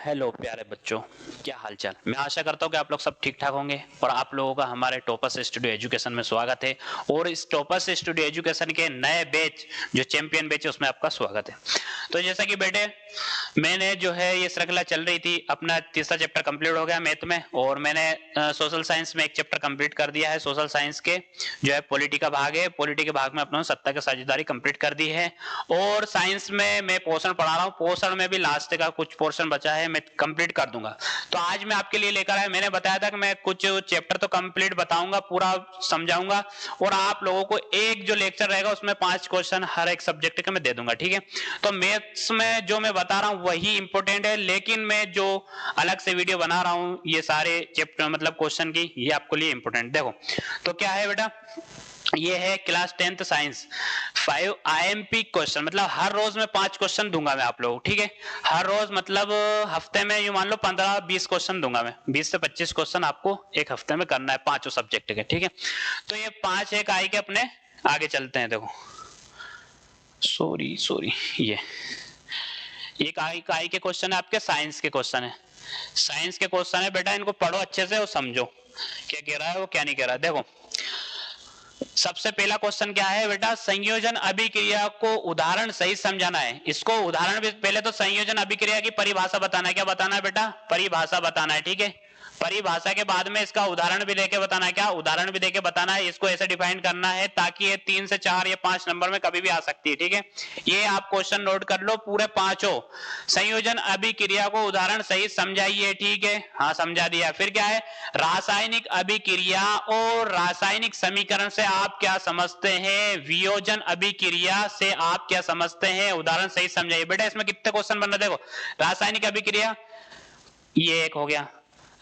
Hello प्यारे बच्चों, क्या हालचाल। मैं आशा करता हूँ कि आप लोग सब ठीक ठाक होंगे और आप लोगों का हमारे टॉपर्स स्टूडियो एजुकेशन में स्वागत है। और इस टॉपर्स स्टूडियो एजुकेशन के नए बैच जो चैंपियन बैच है उसमें आपका स्वागत है। तो जैसा कि बेटे मैंने जो है ये श्रृंखला चल रही थी, अपना तीसरा चैप्टर कंप्लीट हो गया मैथ में और मैंने सोशल साइंस में एक चैप्टर कंप्लीट कर दिया है। सोशल साइंस के जो है पॉलिटी का भाग है, पॉलिटी के भाग में अपने सत्ता की साझेदारी कंप्लीट कर दी है। और साइंस में मैं पोषण पढ़ा रहा हूँ, पोषण में भी लास्ट का कुछ पोर्शन बचा है, मैं कंप्लीट कर दूंगा। तो आज मैं आपके लिए लेकर आया, मैंने बताया था कि मैं कुछ चैप्टर तो कंप्लीट बताऊंगा, पूरा समझाऊंगा और आप लोगों को एक जो लेक्चर रहेगा उसमें 5 क्वेश्चन हर एक सब्जेक्ट के मैं दे दूंगा, ठीक है। तो मैथ्स में जो मैं बता रहा हूं वही इंपॉर्टेंट है, लेकिन मैं जो अलग से वीडियो बना रहा हूं ये सारे चैप्टर मतलब क्वेश्चन की, ये आपके लिए इंपॉर्टेंट। देखो तो क्या है बेटा, ये है class 10th science 5 IMP question, मतलब हर रोज में 5 क्वेश्चन दूंगा मैं आप लोगों को, ठीक है। हर रोज मतलब हफ्ते में यू मान लो 15-20 क्वेश्चन दूंगा मैं, 20 से 25 क्वेश्चन आपको एक हफ्ते में करना है पांचों सब्जेक्ट के, ठीक है। तो ये 5 एक आई के अपने आगे चलते हैं। देखो सॉरी ये एक आई के क्वेश्चन है, आपके साइंस के क्वेश्चन है। साइंस के क्वेश्चन है बेटा, इनको पढ़ो अच्छे से और समझो क्या कह रहा है वो क्या नहीं कह रहा है। देखो सबसे पहला क्वेश्चन क्या है बेटा, संयोजन अभिक्रिया को उदाहरण सहित समझाना है। इसको उदाहरण भी, पहले तो संयोजन अभिक्रिया की परिभाषा बताना है। क्या बताना है बेटा? परिभाषा बताना है, ठीक है। परिभाषा के बाद में इसका उदाहरण भी देके बताना है। क्या उदाहरण भी देके बताना है, इसको ऐसे डिफाइन करना है ताकि ये 3 से 4 या 5 नंबर में कभी भी आ सकती है, ठीक है। ये आप क्वेश्चन नोट कर लो पूरे पांचों। संयोजन अभिक्रिया को उदाहरण सहित समझाइए, ठीक है। हाँ समझा दिया। फिर क्या है, रासायनिक अभिक्रिया और रासायनिक समीकरण से आप क्या समझते हैं, वियोजन अभिक्रिया से आप क्या समझते हैं, उदाहरण सहित समझाइए। बेटा इसमें कितने क्वेश्चन बन रहे, देखो रासायनिक अभिक्रिया ये एक हो गया,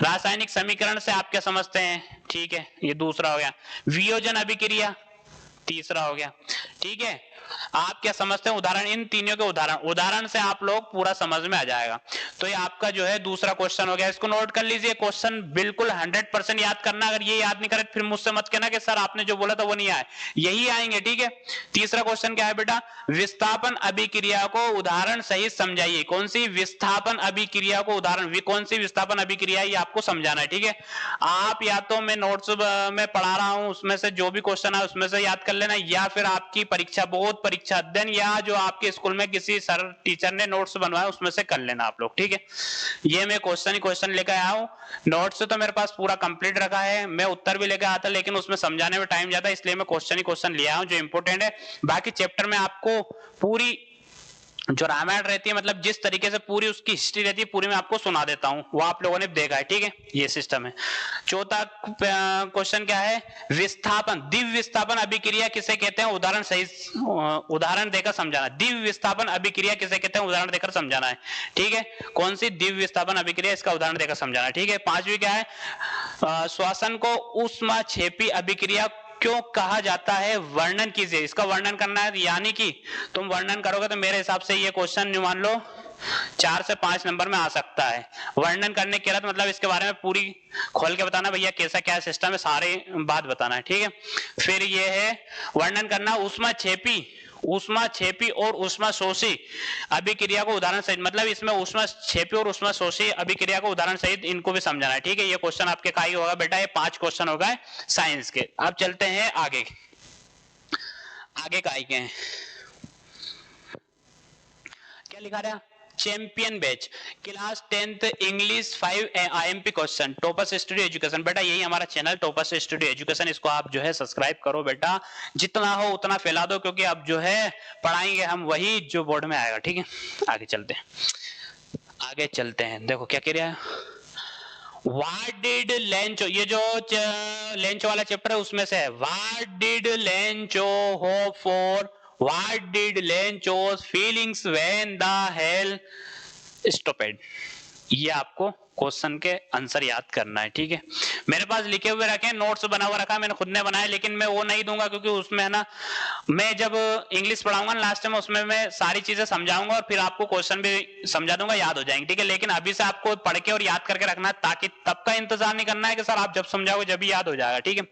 रासायनिक समीकरण से आप क्या समझते हैं, ठीक है, ये दूसरा हो गया। वियोजन अभिक्रिया तीसरा हो गया, ठीक है। आप क्या समझते हैं, उदाहरण, इन तीनों के उदाहरण से आप लोग पूरा समझ में आ जाएगा। तो ये आपका जो है दूसरा क्वेश्चन हो गया, इसको नोट कर लीजिए। क्वेश्चन बिल्कुल 100% याद करना, अगर ये याद नहीं करे फिर मुझसे मत कहना कि सर आपने जो बोला था वो नहीं आया, यही आएंगे, ठीक है। तीसरा क्वेश्चन क्या है बेटा, विस्थापन अभिक्रिया को उदाहरण सहित समझाइए। कौन सी विस्थापन अभिक्रिया को उदाहरण, कौन सी विस्थापन अभिक्रिया ये आपको समझाना है, ठीक है। आप या तो मैं नोट्स में पढ़ा रहा हूं उसमें से जो भी क्वेश्चन है उसमें से याद कर लेना, या फिर आपकी परीक्षा बोर्ड परीक्षा अध्ययन या जो आपके स्कूल में किसी सर टीचर ने नोट्स बनवाए उसमें से कर लेना आप लोग, ठीक है। ये मैं क्वेश्चन ही क्वेश्चन लेकर आया हूं। नोट्स तो मेरे पास पूरा कंप्लीट रखा है, मैं उत्तर भी लेकर आता लेकिन उसमें समझाने में टाइम ज्यादा, इसलिए मैं क्वेश्चन ही क्वेश्चन ले आया हूं जो इंपॉर्टेंट है। बाकी चैप्टर में आपको पूरी जो रामायण रहती है, मतलब जिस तरीके से पूरी उसकी हिस्ट्री रहती है पूरी मैं आपको सुना देता हूं, वो आप लोगों ने देखा है, ठीक है। ये सिस्टम है। चौथा क्वेश्चन क्या है, विस्थापन, दिव्य विस्थापन अभिक्रिया किसे कहते हैं, उदाहरण सही उदाहरण देकर समझाना। दिव्य विस्थापन अभिक्रिया किसे कहते हैं, उदाहरण देकर समझाना है, ठीक है। कौन सी दिव्य विस्थापन अभिक्रिया, इसका उदाहरण देकर समझाना है, ठीक है। पांचवी क्या है, श्वसन को ऊष्माक्षेपी अभिक्रिया क्यों कहा जाता है, वर्णन कीजिए। इसका वर्णन करना है, यानी कि तुम वर्णन करोगे तो मेरे हिसाब से ये क्वेश्चन मान लो 4 से 5 नंबर में आ सकता है। वर्णन करने के बाद मतलब इसके बारे में पूरी खोल के बताना, भैया कैसा क्या सिस्टम है, सारे बात बताना है, ठीक है। फिर ये है वर्णन करना ऊष्मा छेपी और ऊष्मा शोषी अभिक्रिया को उदाहरण सहित, मतलब इसमें ऊष्मा छेपी और ऊष्मा शोषी अभिक्रिया को उदाहरण सहित इनको भी समझाना है, ठीक है। ये क्वेश्चन आपके का ही होगा बेटा, ये 5 क्वेश्चन हो गए साइंस के। अब चलते हैं आगे, आगे का आई के हैं, क्या लिखा रहा, champion batch class 10th English 5 IMP question, toppers studio education. बेटा यही हमारा चैनल टॉपर्स स्टूडियो एजुकेशन, इसको आप जो है सब्सक्राइब करो बेटा, जितना हो उतना फैला दो, क्योंकि अब जो है पढ़ाएंगे हम वही जो बोर्ड में आएगा, ठीक है। आगे चलते हैं, देखो क्या कह रहा है, व्हाट डिड लेंचो, ये जो लेंचो वाला चैप्टर है उसमें से है। What did Lencho hope for, what did Lencho's feelings when the hell stopped। ये आपको क्वेश्चन के आंसर याद करना है, ठीक है। मेरे पास लिखे हुए रखे, नोट्स बना हुआ रखा, मैंने खुद ने बनाया, लेकिन मैं वो नहीं दूंगा क्योंकि उसमें है ना, मैं जब इंग्लिश पढ़ाऊंगा लास्ट में उसमें मैं सारी चीजें समझाऊंगा और फिर आपको क्वेश्चन भी समझा दूंगा, याद हो जाएंगे, ठीक है। लेकिन अभी से आपको पढ़ के और याद करके रखना है, ताकि तब का इंतजार नहीं करना है कि सर आप जब समझाओगे जब भी याद हो जाएगा, ठीक है।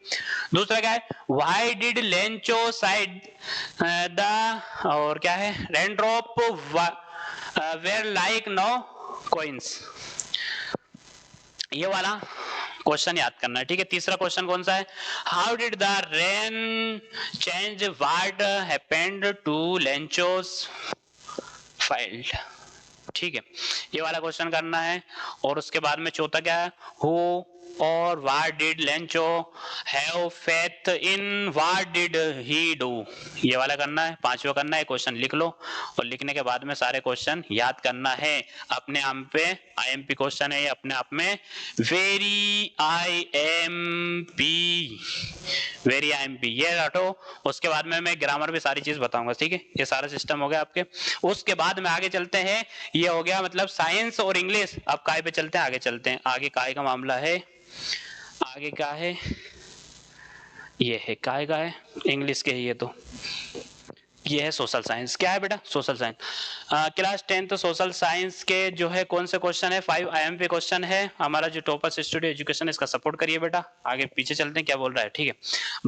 दूसरा क्या है, why did Lencho said the, और क्या है, raindrop were like new coins, ये वाला क्वेश्चन याद करना है, ठीक है। तीसरा क्वेश्चन कौन सा है, how did the rain change what happened to Lencho's field, ठीक है, ये वाला क्वेश्चन करना है। और उसके बाद में चौथा क्या है, हु और what did Lencho have faith in, what did he do, ये वाला करना है। पांचवा करना है, क्वेश्चन लिख लो और लिखने के बाद में सारे क्वेश्चन याद करना है। अपने आप पे आईएमपी क्वेश्चन है ये, अपने आप में वेरी आईएमपी, वेरी आईएमपी, ये रटो। उसके बाद में मैं ग्रामर भी सारी चीज बताऊंगा, ठीक है। ये सारा सिस्टम हो गया आपके। उसके बाद में आगे चलते हैं, ये हो गया मतलब साइंस और इंग्लिश। अब काय पे चलते हैं, आगे चलते हैं। आगे काय का मामला है, आगे क्या है, ये है काय का है, इंग्लिश के है ये, तो ये है सोशल साइंस। क्या है बेटा, social science. Class 10th social science के जो है कौन से क्वेश्चन है, 5 आईएमपी क्वेश्चन है। हमारा जो टॉपर्स स्टूडियो एजुकेशन, इसका सपोर्ट करिए बेटा। आगे पीछे चलते हैं, क्या बोल रहा है, ठीक है।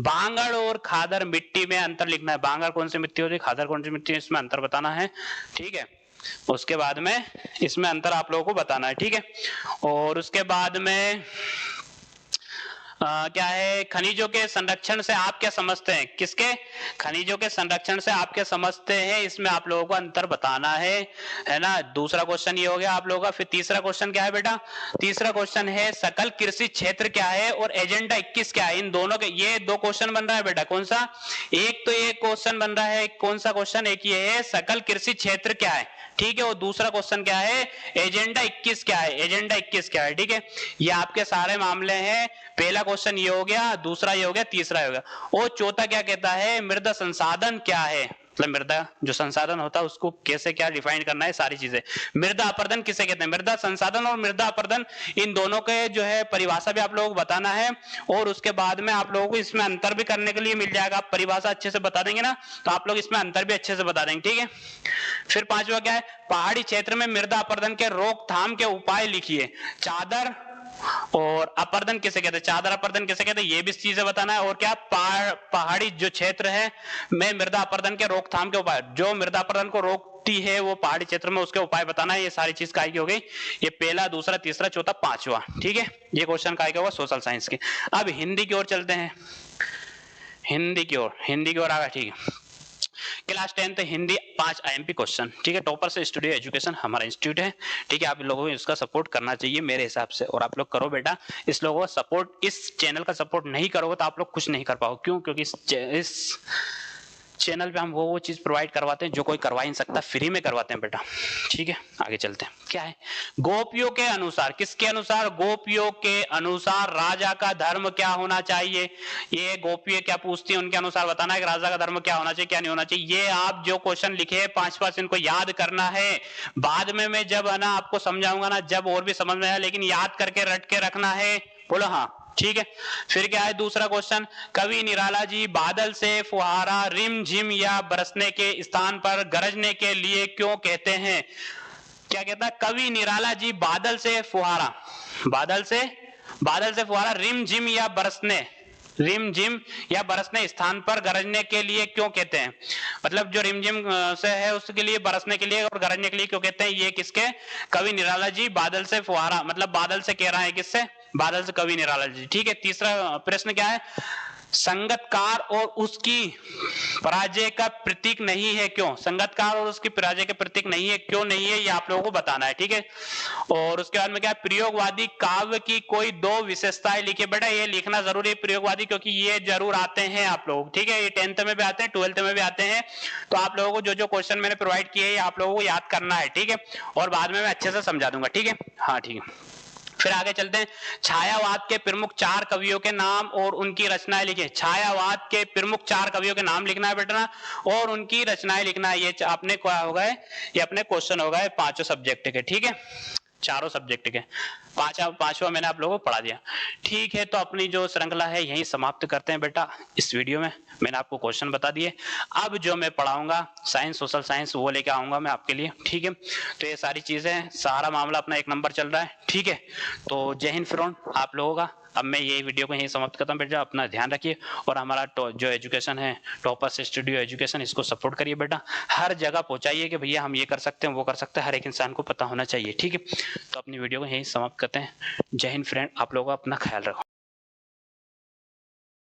बांगड़ और खादर मिट्टी में अंतर लिखना है। बांगड़ कौन सी मिट्टी होती है, खादर कौन सी मिट्टी है, इसमें अंतर बताना है, ठीक है। उसके बाद में इसमें अंतर आप लोगों को बताना है, ठीक है। और उसके बाद में क्या है, खनिजों के संरक्षण से आप क्या समझते हैं, किसके, खनिजों के संरक्षण से आप क्या समझते हैं, इसमें आप लोगों को अंतर बताना है ना। दूसरा क्वेश्चन ये हो गया आप लोगों का। फिर तीसरा क्वेश्चन क्या है बेटा, तीसरा क्वेश्चन है सकल कृषि क्षेत्र क्या है और एजेंडा 21 क्या है। इन दोनों के ये दो क्वेश्चन बन रहा है बेटा। कौन सा, एक तो ये क्वेश्चन बन रहा है, कौन सा क्वेश्चन, एक ये है सकल कृषि क्षेत्र क्या है, ठीक है। और दूसरा क्वेश्चन क्या है, एजेंडा 21 क्या है, एजेंडा 21 क्या है, ठीक है। ये आपके सारे मामले हैं। पहला क्वेश्चन ये हो गया, दूसरा ये हो गया, तीसरा ये हो गया। और चौथा क्या कहता है, मृदा संसाधन क्या है, मतलब मृदा जो संसाधन होता है उसको कैसे क्या डिफाइन करना है, सारी चीजें। मृदा अपर्दन किसे कहते हैं, मृदा संसाधन और मृदा अपर्दन, इन दोनों के जो है परिभाषा भी आप लोगों को बताना है। और उसके बाद में आप लोगों को इसमें अंतर भी करने के लिए मिल जाएगा। आप परिभाषा अच्छे से बता देंगे ना, तो आप लोग इसमें अंतर भी अच्छे से बता देंगे, ठीक है। फिर पांचवा क्या है, पहाड़ी क्षेत्र में मृदा अपर्दन के रोकथाम के उपाय लिखिए। चादर और अपर्दन किसे कहते हैं, चादर अपर्दन किसे कहते हैं, ये भी चीजें बताना है। और क्या, पहाड़ी जो क्षेत्र है में मृदा अपर्दन के रोकथाम के उपाय, जो मृदा अपर्दन को रोकती है वो पहाड़ी क्षेत्र में, उसके उपाय बताना है। ये सारी चीज काय की हो गई, ये पहला, दूसरा, तीसरा, चौथा, पांचवा, ठीक है। ये क्वेश्चन काय का हुआ, सोशल साइंस के। अब हिंदी की ओर चलते हैं, हिंदी की ओर, हिंदी की ओर आ गया, ठीक है। Class 10th Hindi 5 IMP question, ठीक है। टॉपर से स्टूडियो एजुकेशन हमारा इंस्टीट्यूट है, ठीक है। आप लोगों को इसका सपोर्ट करना चाहिए मेरे हिसाब से, और आप लोग करो बेटा। इस लोगों का सपोर्ट, इस चैनल का सपोर्ट नहीं करोगे तो आप लोग कुछ नहीं कर पाओगे। क्यों, क्योंकि इस चैनल पे हम वो चीज प्रोवाइड करवाते हैं जो कोई करवा ही नहीं सकता, फ्री में करवाते हैं बेटा, ठीक है। आगे चलते हैं, क्या है, गोपियों के अनुसार, किसके अनुसार, गोपियों के अनुसार राजा का धर्म क्या होना चाहिए। ये गोपियां क्या पूछती है, उनके अनुसार बताना है कि राजा का धर्म क्या होना चाहिए, क्या नहीं होना चाहिए। ये आप जो क्वेश्चन लिखे हैं 5 इनको याद करना है। बाद में मैं जब है ना आपको समझाऊंगा ना, जब और भी समझ में आया, लेकिन याद करके रट के रखना है, बोलो हाँ, ठीक है। फिर क्या है, दूसरा क्वेश्चन, कवि निराला जी बादल से फुहारा रिम झिम या बरसने के स्थान पर गरजने के लिए क्यों कहते हैं। क्या कहता है, कवि निराला जी बादल से फुहारा, बादल से फुहारा रिम झिम या बरसने, रिम झिम या बरसने स्थान पर गरजने के लिए क्यों कहते हैं। मतलब जो रिमझिम से है उसके लिए, बरसने के लिए और गरजने के लिए क्यों कहते हैं। ये किसके, कवि निराला जी बादल से फुहारा, मतलब बादल से कह रहा है, किससे, बादल से कवि निराला जी, ठीक है। तीसरा प्रश्न क्या है, संगतकार और उसकी पराजय का प्रतीक नहीं है क्यों, संगतकार और उसकी पराजय का प्रतीक नहीं है, क्यों नहीं है, ये आप लोगों को बताना है, ठीक है। और उसके बाद में क्या, प्रयोगवादी काव्य की कोई 2 विशेषताएं लिखिए। बेटा ये लिखना जरूरी है प्रयोगवादी, क्योंकि ये जरूर आते हैं आप लोग, ठीक है। ये 10th में भी आते हैं, 12th में भी आते हैं। तो आप लोगों को जो जो क्वेश्चन मैंने प्रोवाइड किए हैं आप लोगों को याद करना है, ठीक है। और बाद में मैं अच्छे से समझा दूंगा, ठीक है, हाँ ठीक है। फिर आगे चलते हैं, छायावाद के प्रमुख 4 कवियों के नाम और उनकी रचनाएं लिखिए। छायावाद के प्रमुख 4 कवियों के नाम लिखना है बेटा, और उनकी रचनाएं लिखना है। ये अपने क्या होगा, ये अपने क्वेश्चन होगा 5 सब्जेक्ट के, ठीक है, 4 सब्जेक्ट के। पांचवा मैंने आप लोगों को पढ़ा दिया, ठीक है। तो अपनी जो श्रृंखला है यहीं समाप्त करते हैं बेटा। इस वीडियो में मैंने आपको क्वेश्चन बता दिए। अब जो मैं पढ़ाऊंगा साइंस, सोशल साइंस, वो लेके आऊंगा मैं आपके लिए, ठीक है। तो ये सारी चीजें, सारा मामला अपना 1 नंबर चल रहा है, ठीक है। तो जय हिंद फ्रेंड आप लोगों का। अब मैं ये वीडियो को यहीं समाप्त करता हूँ बेटा, अपना ध्यान रखिए और हमारा जो एजुकेशन है टॉपर्स स्टूडियो एजुकेशन, इसको सपोर्ट करिए बेटा, हर जगह पहुंचाइए कि भैया हम ये कर सकते हैं वो कर सकते हैं, हर एक इंसान को पता होना चाहिए, ठीक है। तो अपनी वीडियो को यहीं समाप्त करते हैं। जय हिंद फ्रेंड, आप लोगों का अपना ख्याल रखो।